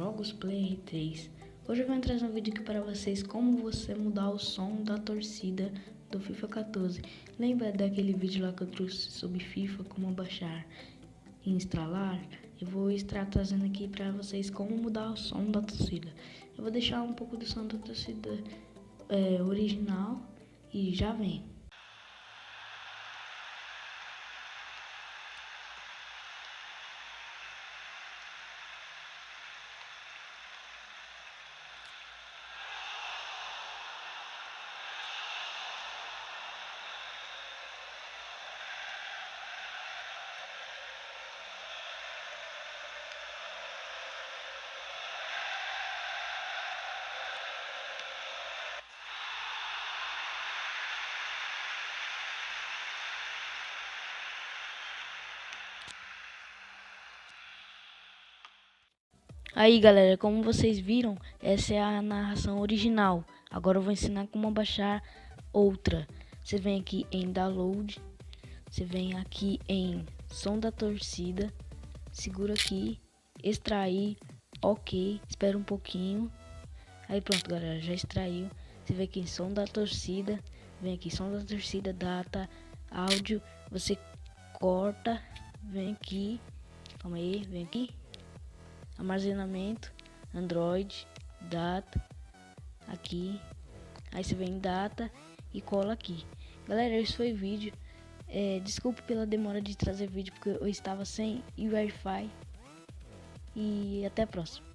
Jogos Play 3. Hoje eu vou trazer um vídeo aqui para vocês como você mudar o som da torcida do FIFA 14. Lembra daquele vídeo lá que eu trouxe sobre FIFA, como baixar e instalar? Eu vou estar trazendo aqui para vocês como mudar o som da torcida. Eu vou deixar um pouco do som da torcida original e já vem. Aí galera, como vocês viram, essa é a narração original. Agora eu vou ensinar como baixar outra. Você vem aqui em download, você vem aqui em som da torcida, segura aqui, extrair, ok, espera um pouquinho. Aí pronto galera, já extraiu. Você vem aqui em som da torcida, vem aqui som da torcida, data, áudio, você corta, vem aqui, calma aí, vem aqui. Armazenamento, Android, data, aqui, aí você vem em data e cola aqui. Galera, esse foi o vídeo. Desculpe pela demora de trazer vídeo, porque eu estava sem Wi-Fi. E até a próxima.